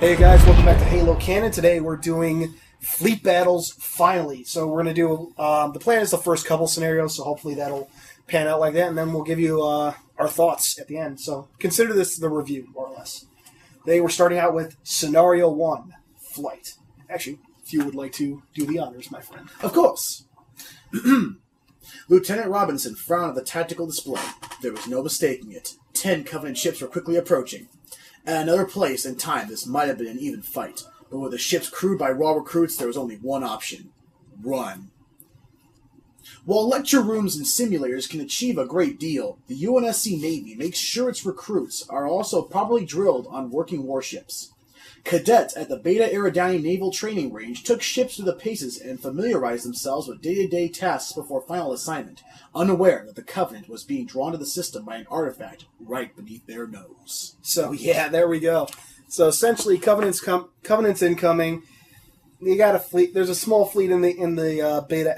Hey guys, welcome back to Halo Canon. Today we're doing fleet battles, finally. So we're going to do, the plan is the first couple scenarios, so hopefully that'll pan out like that, and then we'll give you our thoughts at the end. So consider this the review, more or less. Today we're starting out with Scenario 1, Flight. Actually, if you would like to do the honors, my friend. Of course. Lieutenant Robinson frowned at the tactical display. There was no mistaking it. 10 Covenant ships were quickly approaching. At another place and time, this might have been an even fight, but with the ships crewed by raw recruits, there was only one option. Run. While lecture rooms and simulators can achieve a great deal, the UNSC Navy makes sure its recruits are also properly drilled on working warships. Cadets at the Beta Eridani Naval Training Range took ships through the paces and familiarized themselves with day-to-day tasks before final assignment, unaware that the Covenant was being drawn to the system by an artifact right beneath their nose. So, yeah, there we go. So, essentially, Covenant's incoming. You got a fleet. There's a small fleet in the Beta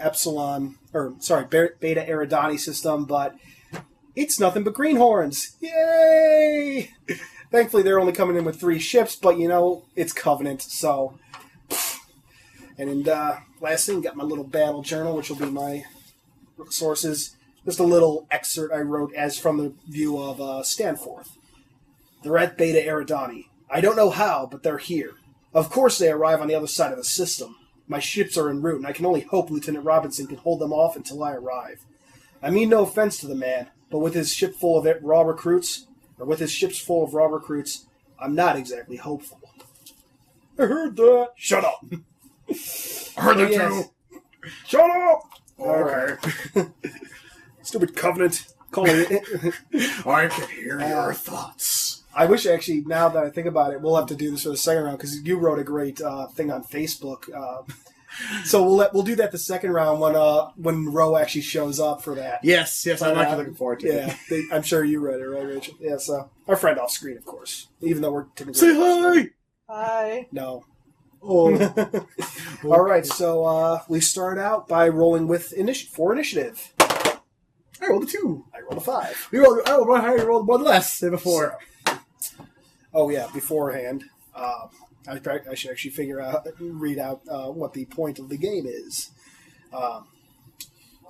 Eridani system, but it's nothing but greenhorns. Yay! Thankfully, they're only coming in with 3 ships, but, you know, it's Covenant, so... And last thing, got my little battle journal, which will be my sources. Just a little excerpt I wrote as from the view of Stanforth. They're at Beta Eridani. I don't know how, but they're here. Of course they arrive on the other side of the system. My ships are en route, and I can only hope Lieutenant Robinson can hold them off until I arrive. I mean no offense to the man, but with his ship full of raw recruits... with his ships full of raw recruits, I'm not exactly hopeful. I heard that. Shut up. I heard that too. Shut up. Okay. Stupid Covenant. Calling it. I can hear your thoughts. I wish, actually, now that I think about it, we'll have to do this for the second round, because you wrote a great thing on Facebook. So we'll do that the second round when Ro actually shows up for that. Yes, I'm actually looking forward to it. Yeah, I'm sure you read it, right, Rachel? Yeah, so our friend off screen, of course, even though we're typically... Say hi! Hi. No. Oh. All right, so we start out by rolling with for initiative. I rolled a 2. I rolled a 5. I rolled 1 higher, you rolled 1 less than before. Oh, yeah, beforehand. I should actually read out what the point of the game is. So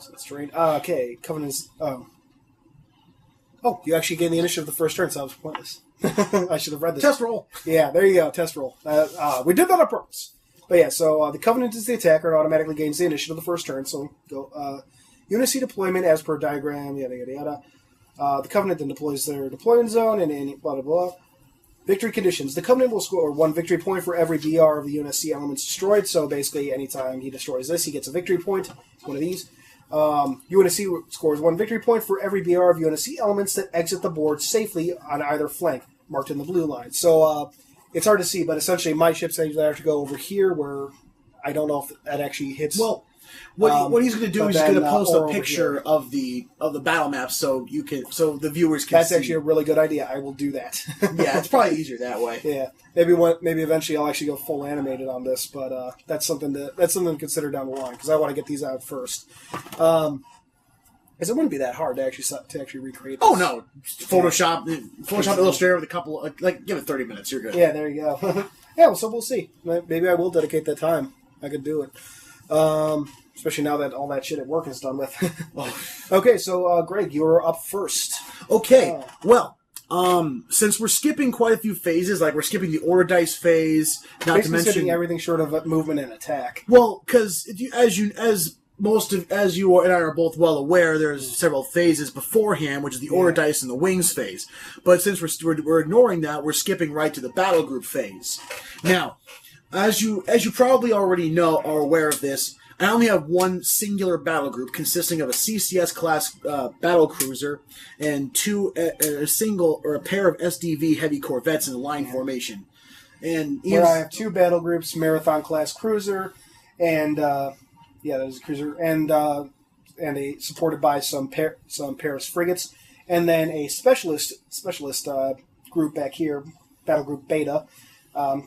let's train. Okay, Covenant is... Oh, you actually gained the initiative the first turn, so that was pointless. I should have read this. Test roll. Yeah, there you go, test roll. We did that on purpose. But yeah, so the Covenant is the attacker and automatically gains the initiative the first turn, so go... UNSC deployment as per diagram, yada, yada, yada. The Covenant then deploys their deployment zone and blah, blah, blah. Victory conditions. The Covenant will score 1 victory point for every BR of the UNSC elements destroyed, so basically anytime he destroys this, he gets a victory point. One of these. UNSC scores 1 victory point for every BR of UNSC elements that exit the board safely on either flank, marked in the blue line. So it's hard to see, but essentially my ships have to go over here, where I don't know if that actually hits... Well, what he's going to do is he's going to post a picture here of the battle map so the viewers can That's see. actually a really good idea. I will do that. Yeah, it's probably easier that way. Yeah, maybe eventually I'll actually go full animated on this, but that's something to consider down the line, because I want to get these out first. Because it wouldn't be that hard to actually recreate this. Oh no, Photoshop Illustrator with a couple give it 30 minutes. You're good. Yeah, there you go. Yeah, well, so we'll see. Maybe I will dedicate that time. I could do it. Especially now that all that shit at work is done with. Okay, so Greg, you're up first. Okay, well, since we're skipping quite a few phases, like we're skipping the order dice phase, not basically to mention skipping everything short of movement and attack. Well, because as you and I are both well aware, there's several phases beforehand, which is the order dice and the wings phase. But since we're ignoring that, we're skipping right to the battle group phase. Now, as you probably already know or aware of this, I only have one singular battle group consisting of a CCS class battle cruiser and a pair of SDV heavy corvettes in line formation. And I have 2 battle groups: Marathon class cruiser, and there's a cruiser, and supported by some Paris frigates, and then a specialist group back here, battle group Beta,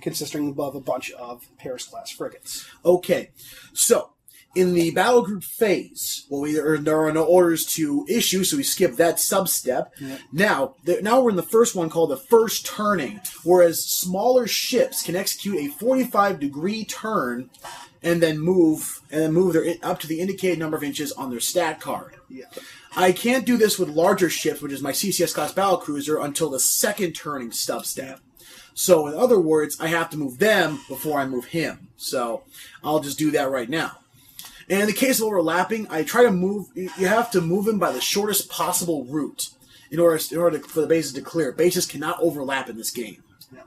consisting of a bunch of Paris class frigates. Okay, so In the battle group phase, well, there are no orders to issue, so we skip that sub-step. Yep. Now we're in the first one called the first turning, whereas smaller ships can execute a 45-degree turn and then move up to the indicated number of inches on their stat card. Yeah. I can't do this with larger ships, which is my CCS class battlecruiser, until the second turning sub-step. So, in other words, I have to move them before I move him. So, I'll just do that right now. And in the case of overlapping, I try to move. You have to move him by the shortest possible route in order for the bases to clear. Bases cannot overlap in this game. Yeah.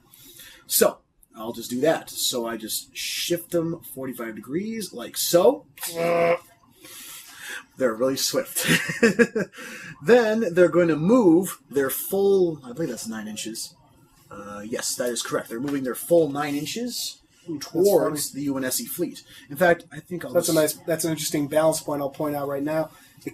So, I'll just do that. So, I just shift them 45 degrees, like so. They're really swift. Then they're going to move their full, I believe that's 9 inches. Yes, that is correct. They're moving their full 9 inches towards the UNSC fleet. In fact, I think that's an interesting balance point I'll point out right now. The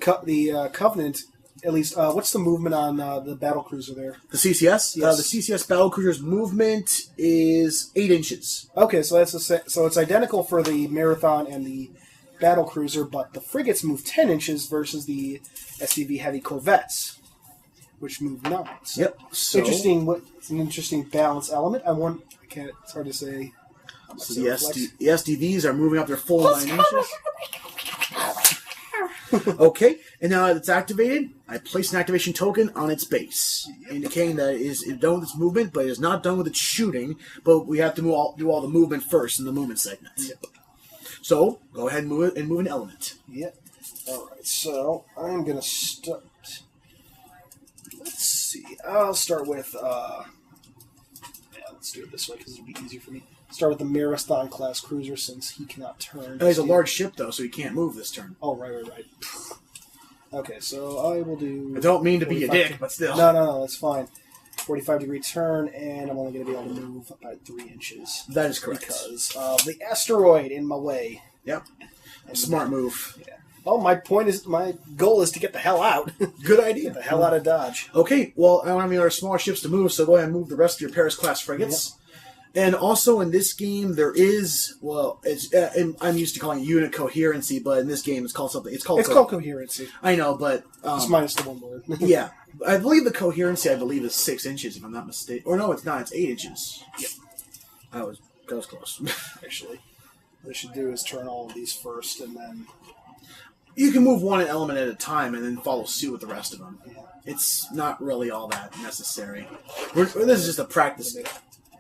Covenant, at least, what's the movement on the battlecruiser there? The CCS? Yes. The CCS battlecruiser's movement is 8 inches. Okay, so it's identical for the Marathon and the battlecruiser, but the frigates move 10 inches versus the SCV heavy corvettes, which move 9. So yep. So, it's an interesting balance element. It's hard to say. So the SDVs are moving up their full 9 inches. Okay, and now that it's activated, I place an activation token on its base, indicating that it is done with its movement, but it is not done with its shooting. But we have to do all the movement first in the movement segment. Yep. So go ahead and move an element. Yep. All right. So I'm gonna start. Let's see. I'll start with. Let's do it this way because it'll be easier for me. Start with the Marathon class cruiser since he cannot turn. He's a large ship though, so he can't move this turn. Oh, right. Okay, so I will do... I don't mean to be a dick, but still. No, that's fine. 45-degree turn, and I'm only going to be able to move about 3 inches. That is correct. Because of the asteroid in my way. Yep. Smart move. Yeah. Oh, my goal is to get the hell out. Good idea. Get the hell out of Dodge. Okay, well, I don't have any other smaller ships to move, so go ahead and move the rest of your Paris-class frigates. Yep. And also in this game, there is, I'm used to calling it unit coherency, but in this game it's called something. It's called coherency. I know, but... just minus the one word. Yeah. I believe the coherency, is 6 inches, if I'm not mistaken. Or no, it's not. It's 8 inches. Yep. That was close. Actually, what I should do is turn all of these first, and then... You can move one element at a time and then follow suit with the rest of them. Yeah. It's not really all that necessary. This is just a practice.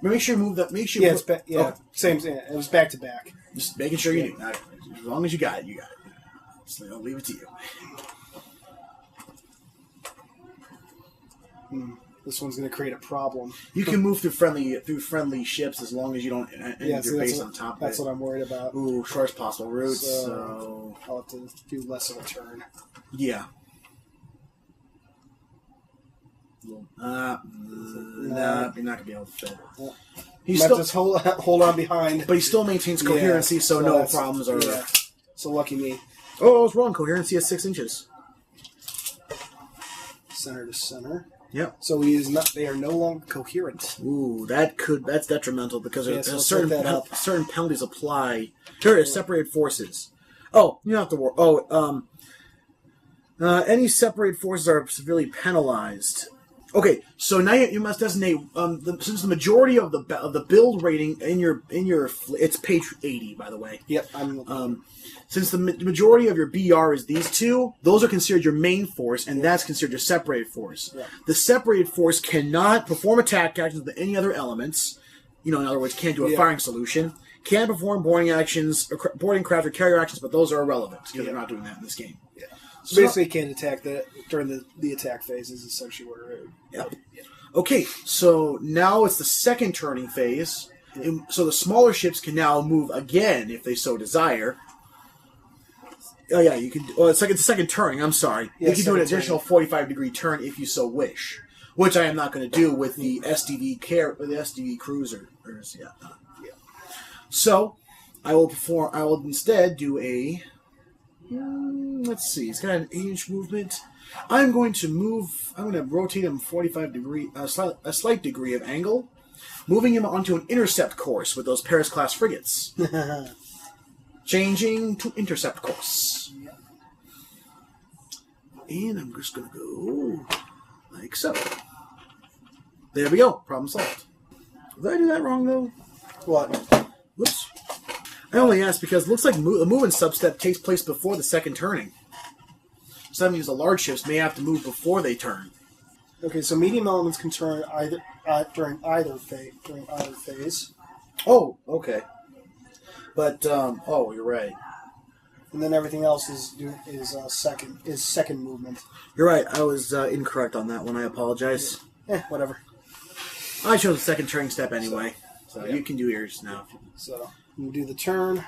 Make sure you move that. Make sure. Yeah, same. It was back to back. Just making sure you do. As long as you got it, you got it. So I'll leave it to you. This one's going to create a problem. You can move through friendly ships as long as you don't end your base on top of it. That's what I'm worried about. Ooh, shortest possible route. So I'll have to do less of a turn. Yeah. Nah, you're not going to be able to fit. He still just hold on behind. But he still maintains coherency, so no problems are... Yeah. So lucky me. Oh, I was wrong. Coherency is 6 inches. Center to center. Yep. So they are no longer coherent. Ooh, that's detrimental because certain penalties apply. There are separated forces. Oh, you don't have to worry. Any separated forces are severely penalized. Okay, so now you must designate since the majority of the build rating in your it's page 80, by the way. Yep. Since the majority of your BR is these two, those are considered your main force, and that's considered your separated force. Yeah. The separated force cannot perform attack actions with any other elements. In other words, can't do a firing solution. Can perform boarding actions, or boarding craft or carrier actions, but those are irrelevant because they're not doing that in this game. Yeah. So basically, can't attack during the attack phase is essentially what it is. Yep. Yeah. Okay, so now it's the second turning phase. Yeah. So the smaller ships can now move again if they so desire. Oh yeah, you can. Well, it's the second turning. I'm sorry. Yeah, you can do an additional 45-degree turn if you so wish, which I am not going to do with the SDV cruiser. Yeah. So I will instead do a. Let's see. It's got an 8-inch movement. I'm going to rotate him 45 degree, a slight degree of angle, moving him onto an intercept course with those Paris-class frigates. Changing to intercept course. And I'm just going to go like so. There we go. Problem solved. Did I do that wrong, though? What? Whoops. I only asked because it looks like the movement substep takes place before the second turning. So that means the large ships may have to move before they turn. Okay, so medium elements can turn during either phase. Oh, okay. But oh, you're right. And then everything else is second movement. You're right. I was incorrect on that one. I apologize. Whatever. I chose the second turning step anyway, so you can do yours now. So I'm gonna do the turn,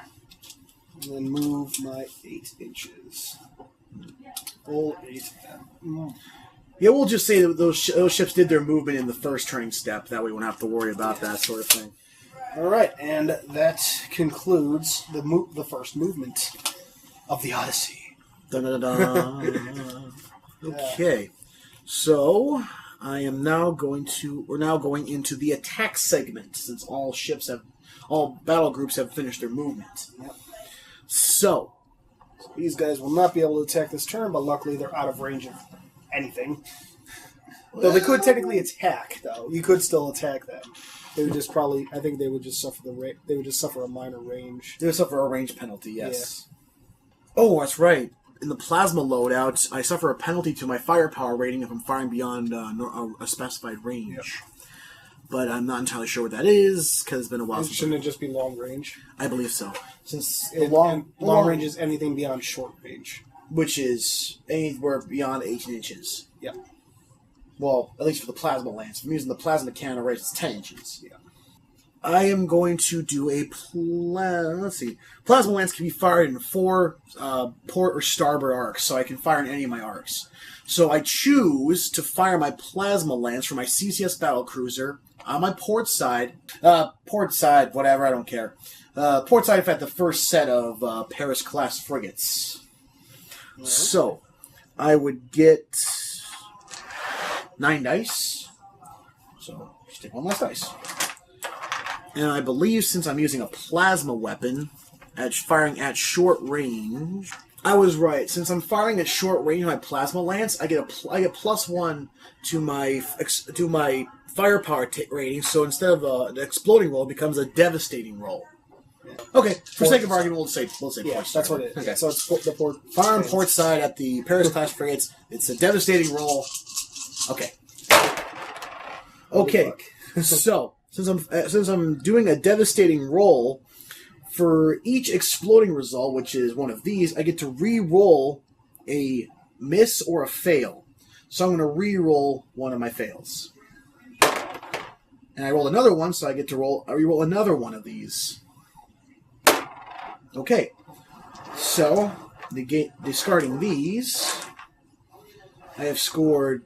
and then move my 8 inches. Full 8. Yeah, we'll just say that those ships did their movement in the first turning step. That way we won't have to worry about that sort of thing. All right, and that concludes the first movement of the Odyssey. Okay, so we're now going into the attack segment since all battle groups have finished their movement. Yep. So These guys will not be able to attack this turn, but luckily they're out of range of anything. Though they could technically attack, though. You could still attack them. They would just I think they would just suffer they would just suffer a minor range. They would suffer a range penalty, yes. Yeah. Oh, that's right. In the plasma loadout, I suffer a penalty to my firepower rating if I'm firing beyond a specified range. Yep. But I'm not entirely sure what that is, because it's been a while since... Shouldn't it just be long range? I believe so. Since long range is anything beyond short range. Which is anywhere beyond 18 inches. Yeah. Well, at least for the plasma lance. If I'm using the plasma cannon rate, it's 10 inches. Yeah. I am going to do a let's see. Plasma lance can be fired in 4 port or starboard arcs, so I can fire in any of my arcs. So I choose to fire my plasma lance from my CCS battlecruiser on my port side, whatever, I don't care. Port side, in fact, the first set of Paris-class frigates. Right. So I would get 9 dice. So just take 1 less dice. And I believe since I'm using a plasma weapon, firing at short range, I was right. Since I'm firing at short range with my plasma lance, I get +1 to my firepower rating. So instead of an exploding roll, it becomes a devastating roll. Okay, for sake of argument, we'll say yeah, port. That's what it is. Okay. So it's the port. Fire on port side at the Paris class frigates. It's a devastating roll. Okay. Okay. So since I'm doing a devastating roll, for each exploding result, which is one of these, I get to re-roll a miss or a fail. So I'm going to re-roll one of my fails. And I roll another one, so I get to re-roll another one of these. Okay. So, discarding these, I have scored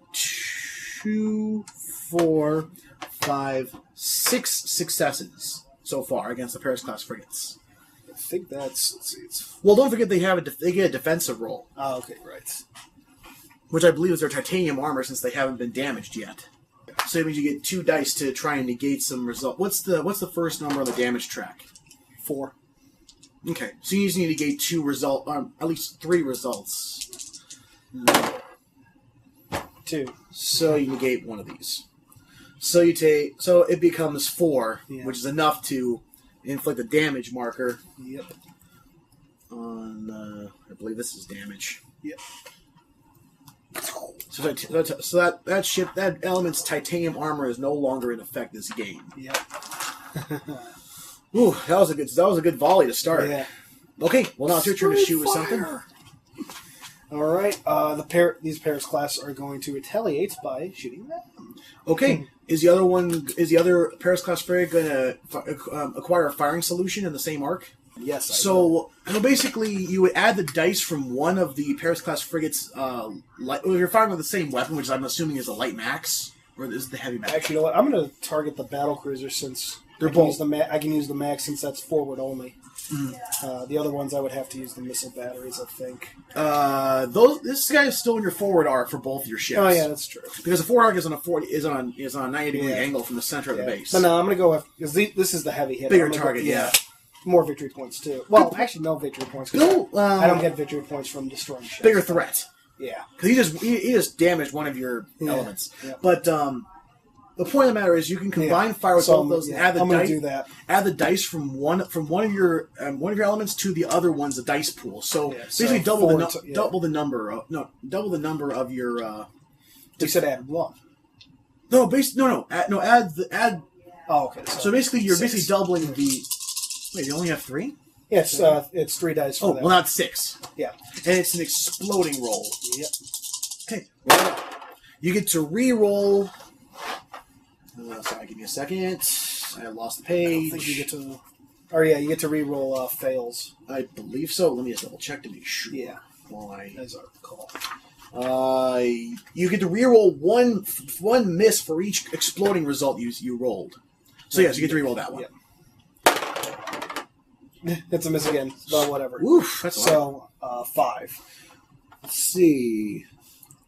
2, 4, 5, 6 successes so far against the Paris-class frigates. I think that's... Well, don't forget they get a defensive roll. Oh, okay, right. Which I believe is their titanium armor since they haven't been damaged yet. So it means you get 2 dice to try and negate some result. What's the first number on the damage track? 4. Okay, so you just need to negate 2 at least 3 results. 2. So you negate one of these. So it becomes 4, which is enough to inflict a damage marker. Yep. On I believe this is damage. Yep. So that element's titanium armor is no longer in effect this game. Yep. Ooh, that was a good volley to start. Yeah. Okay, well now it's your turn to shoot with something. All right. These Paris class are going to retaliate by shooting them. Okay. Is the other Paris class frigate going to acquire a firing solution in the same arc? Yes. So basically, you would add the dice from one of the Paris class frigates. You're firing with the same weapon, which I'm assuming is a light max, or is the heavy max? Actually, you know what? I'm going to target the battlecruiser since they're both. I can use the max since that's forward only. The other ones I would have to use the missile batteries, I think. This guy is still in your forward arc for both your ships. Oh yeah, that's true. Because the forward arc is on a 90 degree angle from the center of the base. But no, I'm gonna go with because this is the heavy hit. Bigger target, yeah. more victory points too. Well, actually, no victory points. No, I don't get victory points from destroying ships. Bigger threat. Yeah, because he just damaged one of your elements. Yeah. But the point of the matter is, you can combine fire with both those and add the dice. Do that. Add the dice from one of your elements to the other one's a dice pool. So basically, double the number of your. You said add one. No, add. Oh, okay. So basically, you're basically doubling the. Wait, you only have 3? Yeah, it's 3 dice for that. Well, not 6. Yeah. And it's an exploding roll. Yep. Okay, well, you get to re-roll. Sorry, give me a second. I lost the page. I don't think you get to... Oh, yeah, you get to re-roll fails. I believe so. Let me just double-check to make sure. Yeah. As I recall. You get to re-roll one miss for each exploding result you rolled. So, yes, you get to re-roll that one. Yep. It's a miss again, but whatever. Oof, that's so 5. Let's see.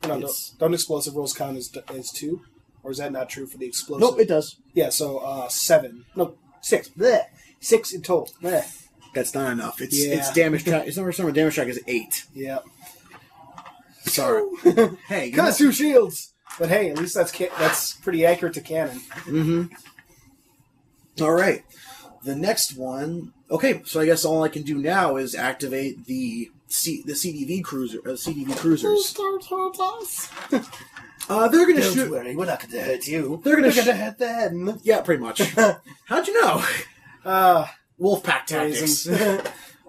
No, don't explosive rolls count as 2? Or is that not true for the explosive? Nope, it does. Yeah, so 7. No, 6. Blech. 6 in total. Blech. That's not enough. It's damage track. It's number damage track is 8. Yeah. Sorry. Hey, got 2 shields. But hey, at least that's pretty accurate to Canon. Mm-hmm. All right. The next one. Okay, so I guess all I can do now is activate the CDV cruiser. CDV cruisers. They're going to shoot. Don't worry, we're not going to hurt you. They're going to hurt them. Yeah, pretty much. How'd you know? Wolfpack tactics.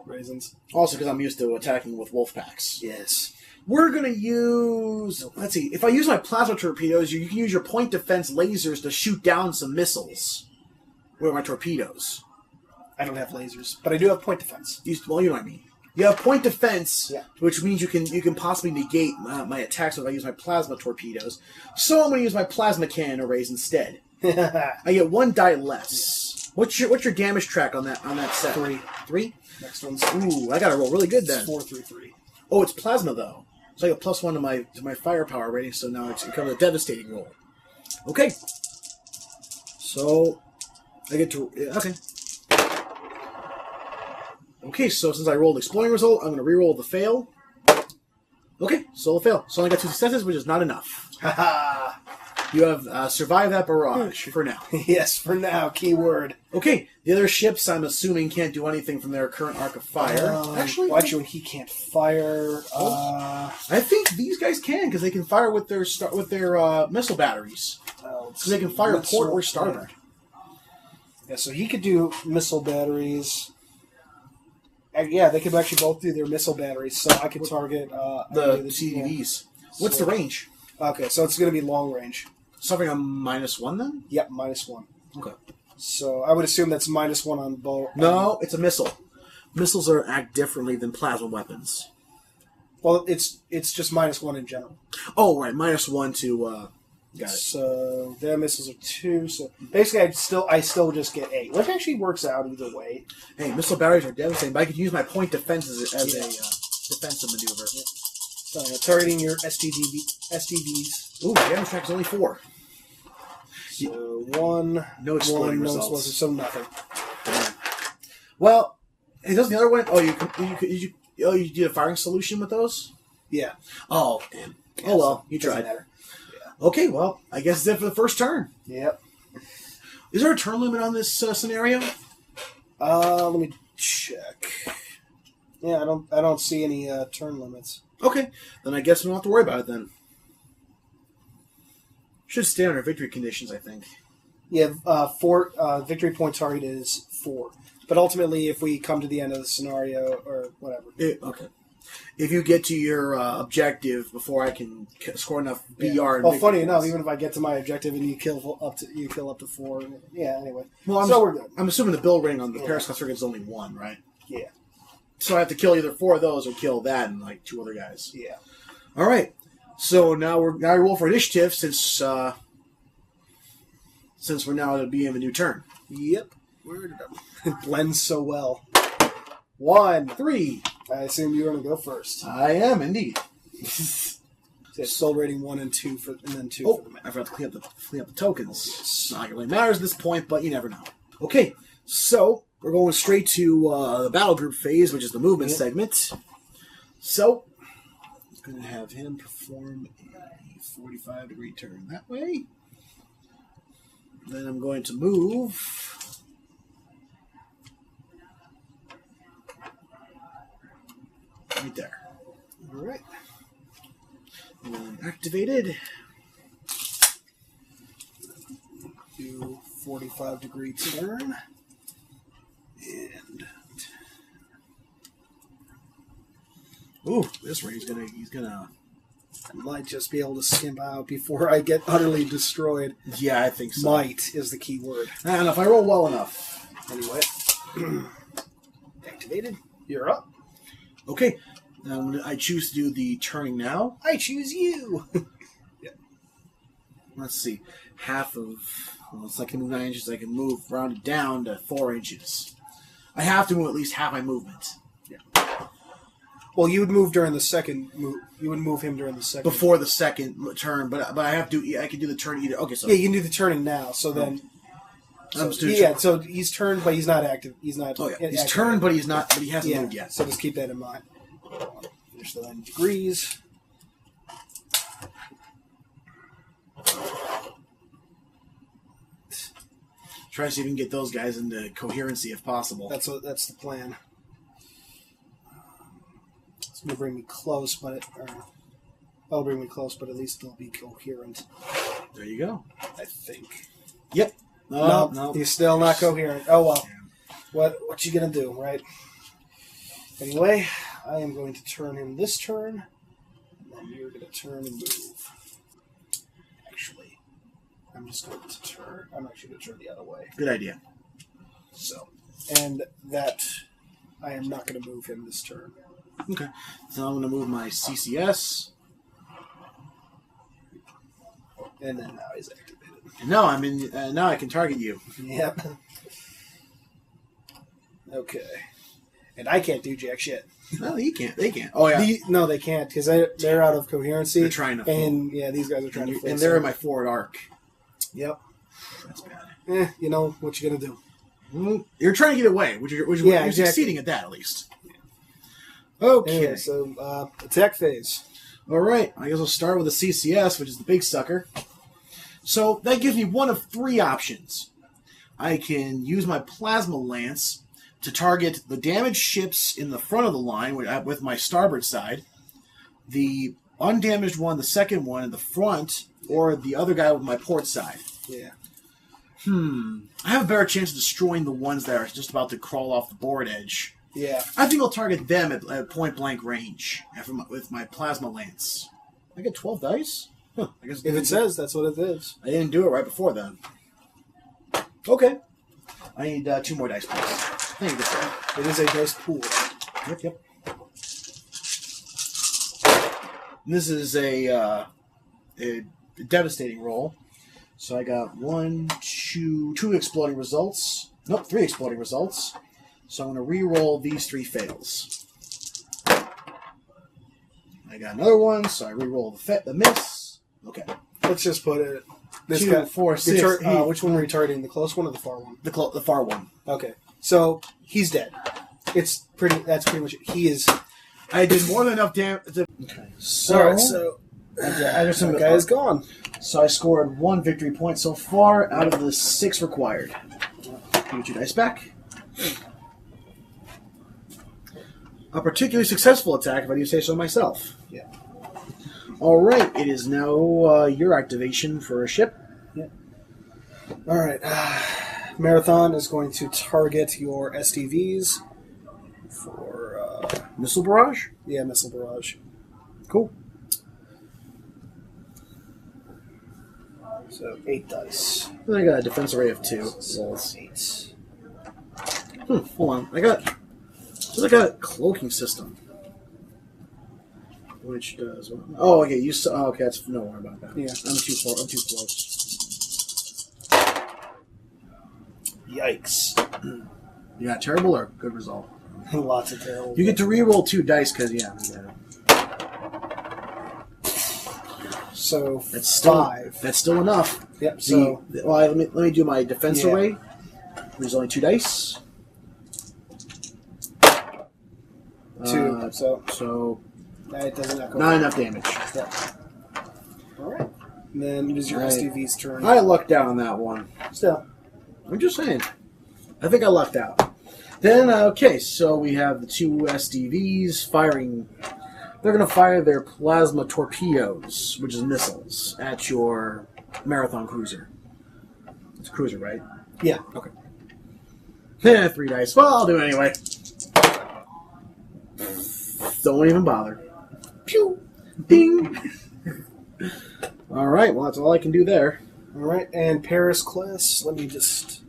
Raisins. Also, because I'm used to attacking with wolfpacks. Yes. We're going to use... Let's see. If I use my plasma torpedoes, you can use your point defense lasers to shoot down some missiles. What are my torpedoes? I don't have lasers, but I do have point defense. Well, you know what I mean. You have point defense, yeah. Which means you can possibly negate my attacks if I use my plasma torpedoes. So I'm going to use my plasma cannon arrays instead. I get 1 die less. What's your damage track on that set? 3. 3? Next one's ooh, I got to roll really good then. 4, 3, 3. Oh, it's plasma though. So I get +1 to my firepower rating. So now it becomes a devastating roll. Okay. So I get to okay. Okay, so since I rolled exploding result, I'm going to re-roll the fail. Okay, solo fail. So I only got 2 successes, which is not enough. Haha. You have survived that barrage for now. Yes, for now. Keyword. Okay, the other ships, I'm assuming, can't do anything from their current arc of fire. Actually, he can't fire. I think these guys can because they can fire with their missile batteries. So they can fire port or starboard. Yeah, so he could do missile batteries. Yeah, they could actually both do their missile batteries, so I could target the CDVs. What's the range? Okay, so it's going to be long range. Something on -1 then? Yep, -1. Okay. So I would assume that's -1 on both. No, it's a missile. Missiles act differently than plasma weapons. Well, it's just -1 in general. Oh, right, -1 to... Got it. So their missiles are 2. So basically, I still just get 8, which actually works out either way. Hey, missile batteries are devastating, but I could use my point defense as a defensive maneuver. Yeah. So targeting your STVs. Ooh, the damage track is only 4. So 1. No exploding results. No explosive, so nothing. Well, hey, doesn't the other one? Oh, you did a firing solution with those? Yeah. Oh, damn. Oh well, you tried. Okay, well, I guess it's it for the first turn. Yep. Is there a turn limit on this scenario? Let me check. Yeah, I don't see any turn limits. Okay, then I guess we don't have to worry about it then. Should stay under victory conditions, I think. Yeah, 4 victory point target is 4. But ultimately, if we come to the end of the scenario or whatever. Okay. If you get to your objective before I can score enough BR. Yeah. Well, funny enough, even if I get to my objective and you kill up to 4, yeah. Anyway, well, so we're good. I'm assuming the build rating on the Periscope circuit is only 1, right? Yeah. So I have to kill either 4 of those or kill that and like 2 other guys. Yeah. All right. So now I roll for initiative since we're now to be in a new turn. Yep. It blends so well. 1, 3. I assume you're going to go first. I am indeed. So soul rating 1 and 2 and then 2 for the match. I forgot to clean up the tokens. It's not really matters at this point, but you never know. Okay, so we're going straight to the battle group phase, which is the movement segment. So, I'm going to have him perform a 45-degree turn that way. Then I'm going to move right there. All right. And then activated. Do 45-degree turn. And ooh, this way he's gonna I might just be able to skimp out before I get utterly destroyed. Yeah, I think so. Might is the key word. I don't know if I roll well enough. Anyway. Activated. You're up. Okay. I choose to do the turning now. I choose you. Yeah. Let's see. Half of... Well, it's like I can move 9 inches. I can move rounded down to 4 inches. I have to move at least half my movement. Yeah. Well, you would move during the second move. You would move him during the second. Before the second turn, but I have to. I can do the turn either. Okay, so yeah, you can do the turning now. So then, so he's turned, but he's not active. He's not. Oh yeah, he's turned, but he's not. But he hasn't moved yet. So just keep that in mind. Finish the 90 degrees. Try to see if we can get those guys into coherency if possible. That's the plan. It's gonna bring me close, but that'll bring me close, but at least they'll be coherent. There you go. I think. Yep. No, he's still not coherent. Oh well. What you gonna do, right? Anyway, I am going to turn him this turn, and then you're gonna turn and move. Actually, I'm just going to turn. I'm actually going to turn the other way. Good idea. So, and that I am not going to move him this turn. Okay. So I'm going to move my CCS. And then now he's activated. No, I'm in. Now I can target you. Yep. Okay. And I can't do jack shit. No, he can't. They can't. Oh yeah. No, they can't because they're out of coherency. They're trying to. And yeah, these guys are trying to. And they're in my forward arc. Yep. That's bad. You know what you gonna do. You're trying to get away, which you're exactly. succeeding at that at least. Yeah. Okay. Anyway, so attack phase. All right. I guess I'll start with the CCS, which is the big sucker. So that gives me one of 3 options. I can use my plasma lance to target the damaged ships in the front of the line with my starboard side, the undamaged one, the second one in the front, or the other guy with my port side. Yeah. I have a better chance of destroying the ones that are just about to crawl off the board edge. Yeah. I think I'll target them at point-blank range with my plasma lance. I get 12 dice? Huh, I guess if it says that's what it is. I didn't do it right before then. Okay. I need 2 more dice, please. I think that's right. It is a dice pool. Yep. This is a devastating roll. So I got 2 exploding results. Nope, 3 exploding results. So I'm going to re-roll these 3 fails. I got another one, so I re-roll the miss. Okay. Let's just put it. This 2, guy, 4, 6. Which one were you targeting? The close one or the far one? The far one. Okay. So he's dead. That's pretty much it. He is. I did more than enough damage. Okay. So. All right, so that guy is gone. So I scored 1 victory point so far out of the 6 required. Give me 2 dice back. A particularly successful attack, if I do say so myself. Yeah. All right. It is now your activation for a ship. Yeah. All right. Marathon is going to target your STVs for missile barrage. Yeah, missile barrage. Cool. So 8 dice. I got a defense array of 2. So 8. Hold on. I got a cloaking system, which does. Oh, okay. Okay, that's no worry about that. Yeah, I'm too close. Yikes! You got terrible or good result? Lots of terrible. You get to re-roll 2 dice because So that's still 5. That's still enough. Yep. So let me do my defense array. There's only 2 dice. So that doesn't echo. not enough damage. Yeah. All right. And then it is your SDV's turn. I lucked out on that one. Still. I'm just saying. I think I lucked out. Then, okay, so we have the two SDVs firing. They're going to fire their plasma torpedoes, which is missiles, at your marathon cruiser. It's a cruiser, right? Yeah. Okay. 3 dice. Well, I'll do it anyway. Don't even bother. Pew! Ding! All right, well, that's all I can do there. All right, and Paris class. Let me just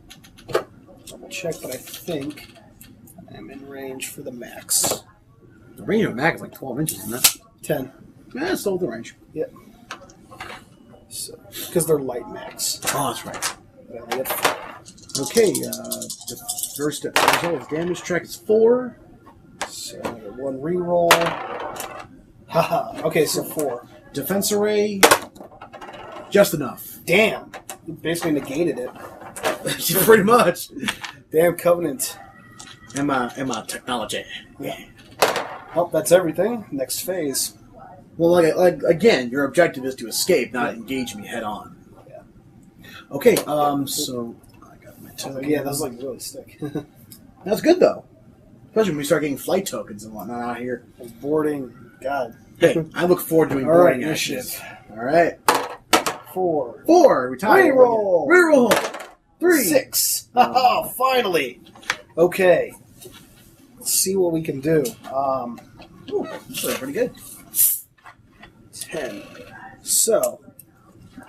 double check, but I think I'm in range for the max. The range of a Mac is like 12 inches, isn't it? 10. Yeah, it's still the range. Yep. So, because they're light max. Oh, that's right. Yep. Okay, the first result of damage check is 4. So, I got 1 reroll. Haha. Okay, so 4. Defense array, just enough. Damn. You basically negated it. Pretty much. Damn Covenant. And my technology. Yeah. Well, that's everything. Next phase. Well, like again, your objective is to escape, not engage me head on. Yeah. Okay, so I got my token. Yeah, that's like really stick. That's good though, especially when we start getting flight tokens and whatnot out here. Boarding. God. Hey, I look forward to doing All right, boarding initiative. actions. All right, 4. 4. Retire. Reroll. Reroll. 3. 6. Haha, finally. Okay. Let's see what we can do. Ooh, that's pretty good. 10. So,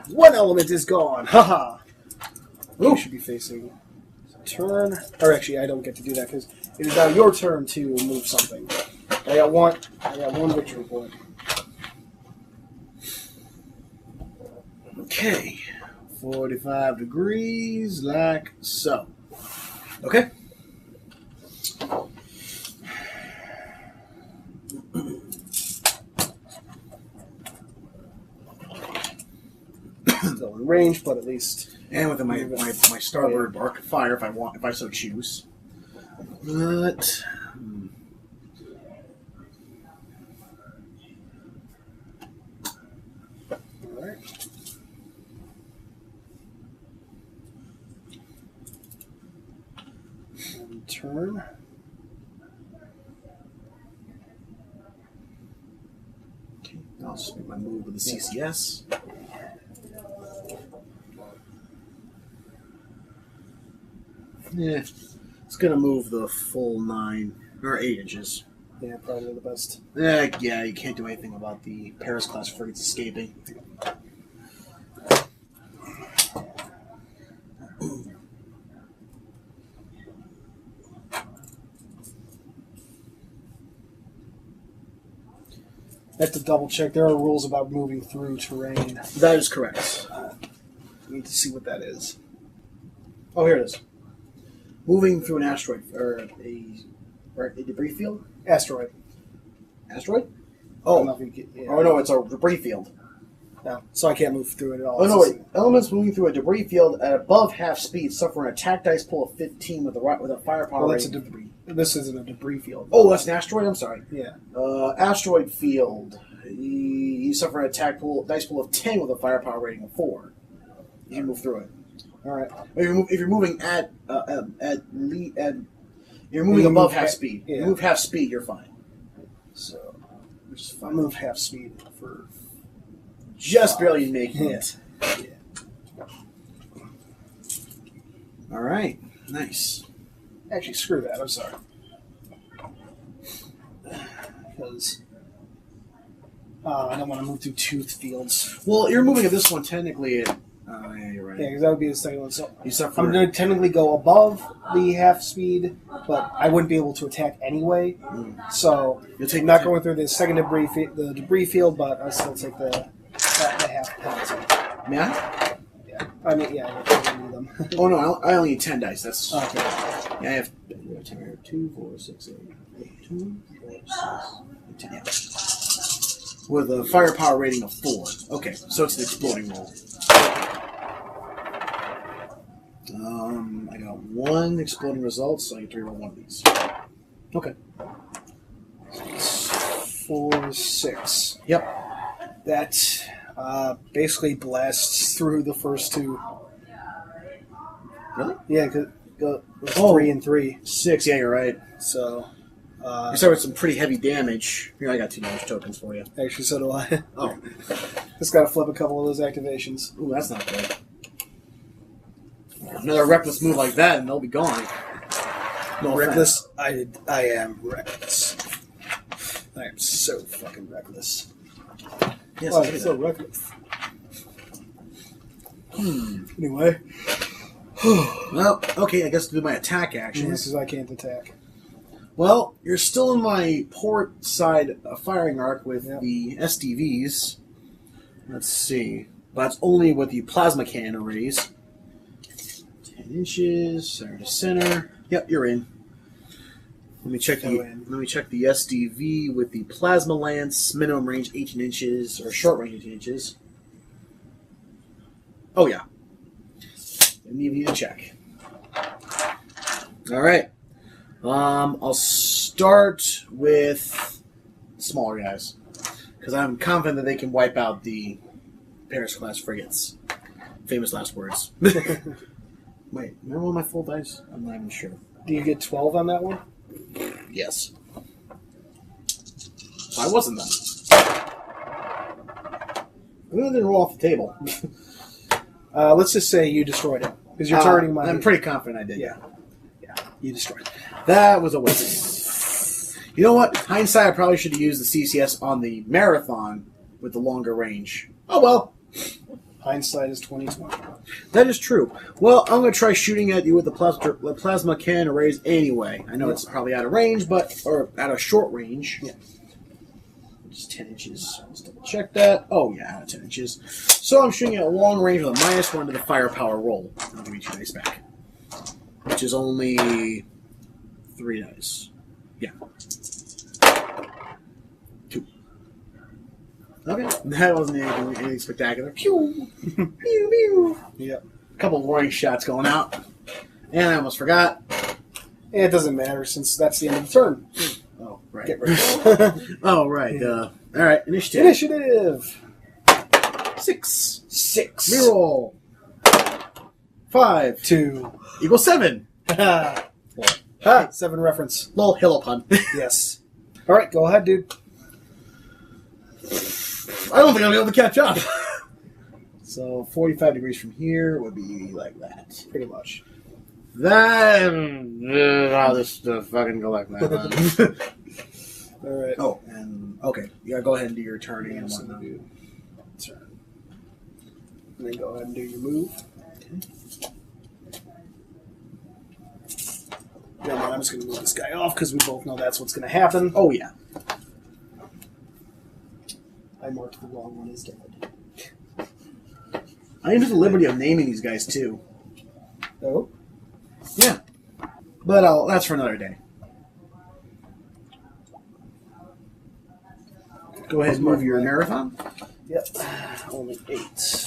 1 element is gone. Haha. You should be facing turn. Or actually, I don't get to do that because it is now your turn to move something. I got one victory point. Okay, 45 degrees, like so. Okay. Still in range, but at least. And with my starboard arc fire, if I so choose. But All right. And turn. okay, I'll just make my move with the CCS. Yeah, it's gonna move the full 9 or 8 inches. Yeah, probably the best. Yeah, you can't do anything about the Paris class frigates escaping. I have to double check. There are rules about moving through terrain. That is correct. We need to see what that is. Oh, here it is. Moving through an asteroid or a debris field. Asteroid. Asteroid? I don't know if you get, yeah. Oh no, it's a debris field. No, so I can't move through it at all. Oh no, wait. Elements moving through a debris field at above half speed suffer an attack dice pull of 15 with a firepower. Well, that's a rating. debris. This isn't a debris field. Oh, that's an asteroid. I'm sorry. Yeah. Asteroid field. You suffer an attack dice pull of 10 with a firepower rating of 4. You move through it. All right. If you're moving you're moving above half speed. Yeah. You move half speed, you're fine. So Which is I fine. move half speed for Just barely making Yeah. it. All right, nice. Actually, screw that. I'm sorry. Because I don't want to move through tooth fields. Well, you're moving at this one technically. Yeah, you're right. Yeah, because that would be the second one. So You suffer. I'm going to technically go above the half speed, but I wouldn't be able to attack anyway. So You'll take I'm not going through the second debris field, but I still take the half penalty. Yeah. Yeah, I mean, yeah, I don't need them. Oh no, I only need 10 dice. That's Okay. yeah. I have 2, 4, 6, 8. 2, 4, 6, 10. Yeah. With a firepower rating of 4. Okay, so it's an exploding roll. I got 1 exploding result, so I get to reroll one of these. Okay. 4, 6. Yep. That basically blasts through the first two. Really? Yeah, because it was 3 and 3. 6, yeah, you're right. So. You started with some pretty heavy damage. Here, I got 2 damage tokens for you. Actually, so do I. Oh. Just got to flip a couple of those activations. Ooh, that's not good. Another reckless move like that, and they'll be gone. No Reckless? I am reckless. I am so fucking reckless. Yes, Why am so reckless? Anyway. Well, okay, I guess to do my attack action. This is I can't attack. Well, you're still in my port side firing arc with the SDVs. Let's see. But that's only with the plasma cannon arrays. 10 inches, center to center. Yep, you're in. Let me check the SDV with the plasma lance, minimum range 18 inches, or short range 18 inches. Oh yeah. Didn't even need to check. Alright. I'll start with smaller guys. Because I'm confident that they can wipe out the Paris-class frigates. Famous last words. Wait, remember all my full dice? I'm not even sure. Do you get 12 on that one? Yes. I wasn't done. I didn't roll off the table. Let's just say you destroyed it. Because you're targeting my... I'm pretty confident I did. Yeah, you destroyed it. That was a waste. You know what? Hindsight, I probably should have used the CCS on the marathon with the longer range. Oh well. Hindsight is 20/20. That is true. Well, I'm going to try shooting at you with the plasma cannon arrays anyway. I know it's probably out of range, or out of short range. Yeah. Just 10 inches. Let's double check that. Oh, yeah, out of 10 inches. So I'm shooting at long range with a -1 to the firepower roll. I'll give you 2 dice back. Which is only 3 dice. Yeah. 2. Okay. That wasn't anything spectacular. Pew! Pew, pew. Yep. A couple warning shots going out. And I almost forgot. It doesn't matter since that's the end of the turn. Oh, right. Get rid of Oh, right. All right. Initiative. Initiative. 6. 6. Reroll. 5. 2. Equals 7. Ha! 7 reference. Lol, hello pun. Yes. All right, go ahead, dude. I don't think I'll be able to catch up. So 45 degrees from here would be like that. Pretty much. Then I'll just fucking go like that. All right. Oh, and okay, you gotta go ahead and do your turning and whatnot. Turn. And then go ahead and do your move. Never mind, I'm just going to move this guy off because we both know that's what's going to happen. Oh yeah. I marked the wrong one as dead. I even took the liberty of naming these guys too. Oh? Yeah. But that's for another day. Go ahead and move your marathon. Yep. Only 8.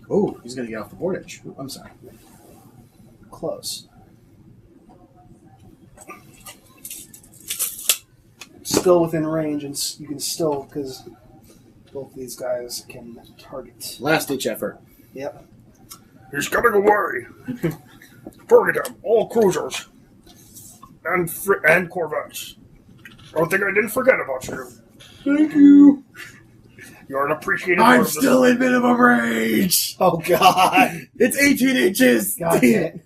Oh, he's going to get off the board edge. Ooh, I'm sorry. Close. Still within range, and you can still, because both these guys can target. Last ditch effort. Yep. He's coming away. Target him, all cruisers and corvettes. Don't think I didn't forget about you. Thank you. You're an appreciated part I'm of this. still in minimum range. Oh, God. It's 18 inches. God damn it.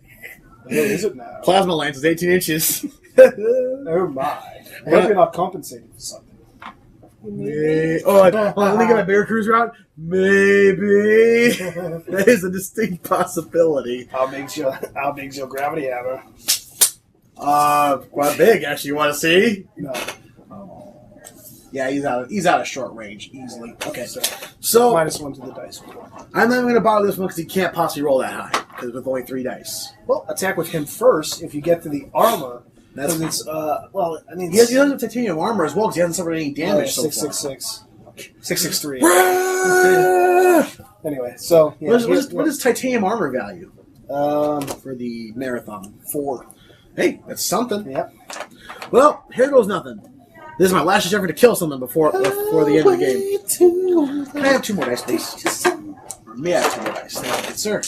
What is it now? Plasma lance is 18 inches. Oh, my. I hope you're not compensating for something. Let me get my Bear Cruiser out. Maybe. That is a distinct possibility. How big's your gravity hammer? Quite big, actually. You want to see? No. Yeah, he's out of short range easily. Okay, so -1 to the dice. I'm not even going to bother this one because he can't possibly roll that high because with only 3 dice. Well, attack with him first. If you get to the armor, That's because it's I mean, he doesn't have titanium armor as well because he hasn't suffered any damage so far. 666, 663. What Anyway, so yeah, what is titanium armor value for the marathon? 4? Hey, that's something. Yep. Well, here goes nothing. This is my last effort to kill something before the end of the game. Can I have 2 more dice, please? Or may I have 2 more dice? Thank you, sir.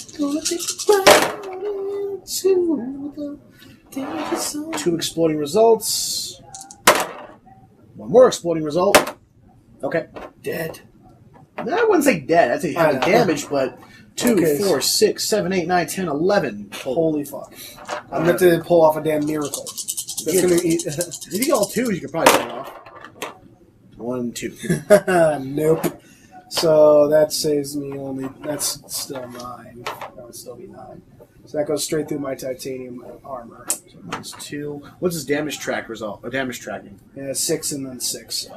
2 exploding results. 1 more exploding result. Okay. Dead. I wouldn't say dead. I'd say having damage, but 2, Okay. 4, 6, 7, 8, 9, 10, 11. Holy fuck. I'm meant to pull off a damn miracle. That's gonna eat. If you get all 2s, you could probably turn it off. 1, 2. Nope. So that saves me only. That's still 9. That would still be 9. So that goes straight through my titanium armor. So minus 2. What's his damage track result? Or damage tracking? Yeah, 6 and then 6.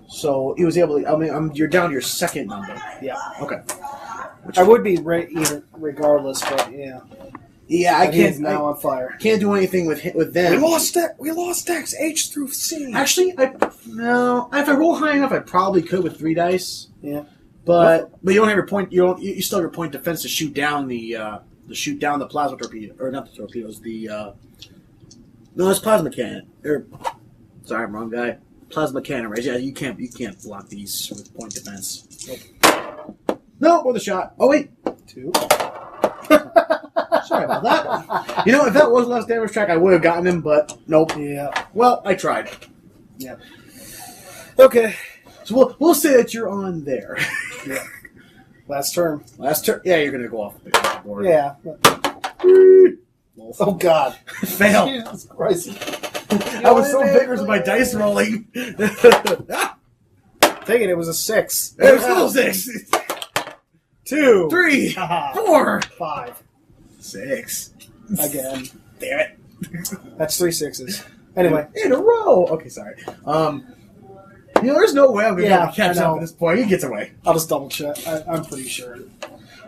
So he was able to. I mean, you're down to your second number. Yeah. Okay. I would be even regardless, but yeah. Yeah, I But he is can't. now on fire. Can't do anything with them. We lost that. We lost X H through C. Actually, no. If I roll high enough, I probably could with 3 dice. Yeah. But you don't have your point. You still have your point defense to shoot down the plasma torpedo, or not the torpedoes. No, it's plasma cannon. Sorry, I'm wrong guy. Plasma cannon, right? Yeah, you can't block these with point defense. Nope. No, with a shot. Oh wait, 2. sorry about that. You know, if that was less damage track, I would have gotten him, but nope. Yeah. Well, I tried. Yeah. Okay. So we'll say that you're on there. Yeah. Last turn. Last turn. Yeah, you're gonna go off the board. Yeah. Oh God. Fail. Jesus Christ. I was so vigorous with my dice rolling. Thinking it was a 6. There's still 6. 2. 3. 4. 5. 6. Again. Damn it. That's 3 6s. Anyway. In a row. Okay, sorry. There's no way I'm going to be able to catch I know. up at this point. He gets away. I'll just double check. I'm pretty sure.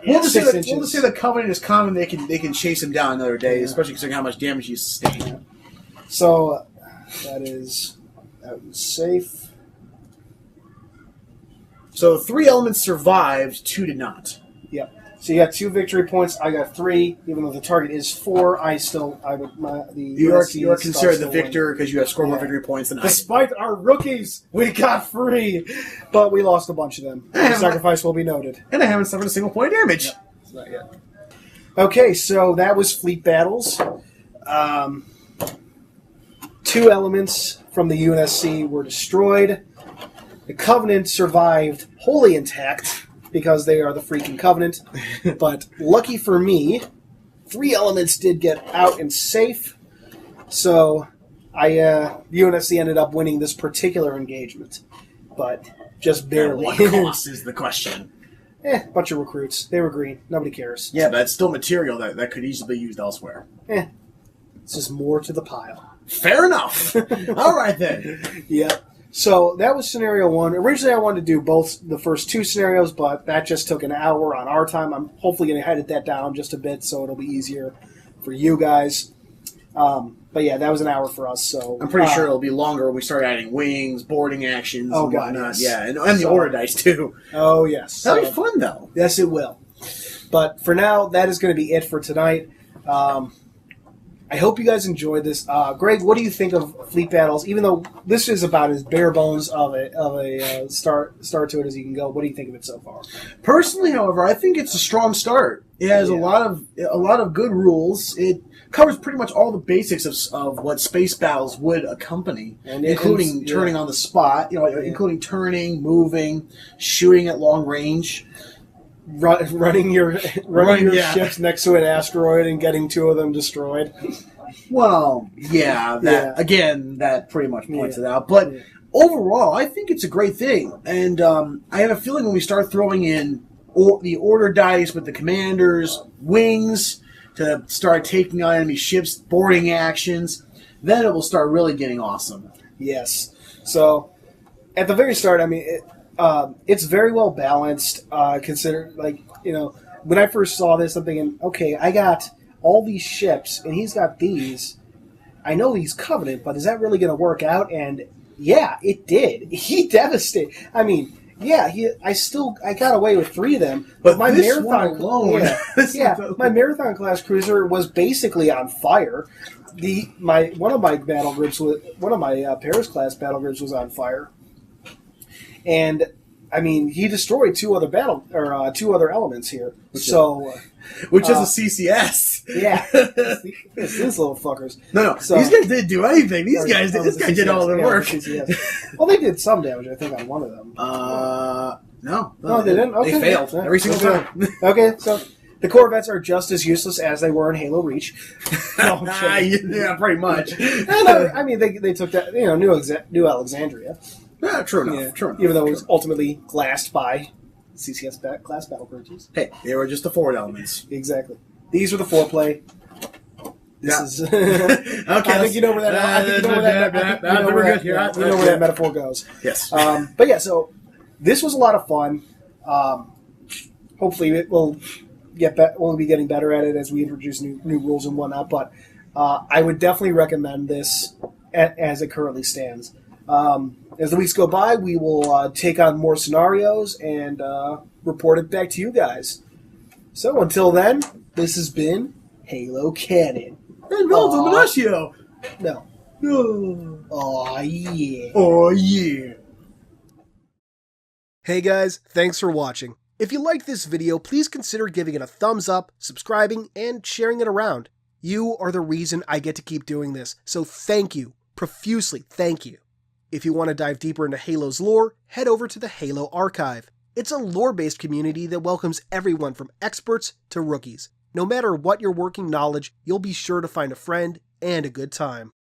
We'll just say 6 that, inches. we'll just say the Covenant is common. They can chase him down another day, especially considering how much damage he's sustained. So that was safe. So 3 elements survived, 2 did not. Yep. So you got 2 victory points. I got 3. Even though the target is 4, You are considered the victor because you have scored more victory points than I. Despite our rookies, we got 3, but we lost a bunch of them. The sacrifice will be noted. And I haven't suffered a single point of damage. Yep. Not yet. Okay, so that was fleet battles. 2 elements from the UNSC were destroyed. The Covenant survived wholly intact because they are the freaking Covenant. But lucky for me, 3 elements did get out and safe. So the UNSC ended up winning this particular engagement. But just barely. What cost is the question. Bunch of recruits. They were green. Nobody cares. Yeah, but it's still material that could easily be used elsewhere. It's just more to the pile. Fair enough. All right, then. Yeah. So that was scenario 1. Originally, I wanted to do both the first 2 scenarios, but that just took an hour on our time. I'm hopefully going to edit that down just a bit so it'll be easier for you guys. But yeah, that was an hour for us. So I'm pretty sure it'll be longer when we start adding wings, boarding actions, and God, whatnot. yes. Yeah, and the order dice, too. Oh, yes. That'll be fun, though. Yes, it will. But for now, that is going to be it for tonight. I hope you guys enjoyed this. Greg, what do you think of fleet battles? Even though this is about as bare bones of a start to it as you can go, what do you think of it so far? Personally, however, I think it's a strong start. It has a lot of good rules. It covers pretty much all the basics of what space battles would accompany, including turning on the spot. Including turning, moving, shooting at long range. Running your ships next to an asteroid and getting 2 of them destroyed. Well, again, that pretty much points it out. But overall, I think it's a great thing. And I have a feeling when we start throwing in the order dice with the commanders, wings, to start taking on enemy ships, boarding actions, then it will start really getting awesome. Yes. So, at the very start, I mean... it's very well balanced. Consider when I first saw this, I'm thinking, okay, I got all these ships, and he's got these. I know he's Covenant, but is that really going to work out? And yeah, it did. He devastated. I mean, Yeah, I got away with 3 of them. But my this marathon one alone... my marathon class cruiser was basically on fire. One of my Paris class battle groups was on fire. And I mean, he destroyed 2 other 2 other elements here. Which is a CCS. Yeah, it's these little fuckers. No. So, these guys didn't do anything. This guy did all the work. Well, they did some damage, I think, on one of them. No, they didn't. Okay. They failed every single time. Okay, so the Corvettes are just as useless as they were in Halo Reach. No, yeah, pretty much. I mean, they took that, New Alexandria. Yeah, true enough. Yeah, True enough. Even though it was ultimately glassed by CCS class battle cruisers. Hey, they were just the forward elements. Exactly. These were the foreplay. This is. Okay. I think you know where that. You know where that metaphor goes. Yes. But yeah, so this was a lot of fun. Hopefully, we'll be getting better at it as we introduce new rules and whatnot. But I would definitely recommend this as it currently stands. As the weeks go by, we will take on more scenarios and report it back to you guys. So until then, this has been Halo Canon. And VallumDominatio. No. Oh yeah. Oh yeah. Hey guys, thanks for watching. If you liked this video, please consider giving it a thumbs up, subscribing, and sharing it around. You are the reason I get to keep doing this, so thank you. Profusely thank you. If you want to dive deeper into Halo's lore, head over to the Halo Archive. It's a lore-based community that welcomes everyone from experts to rookies. No matter what your working knowledge, you'll be sure to find a friend and a good time.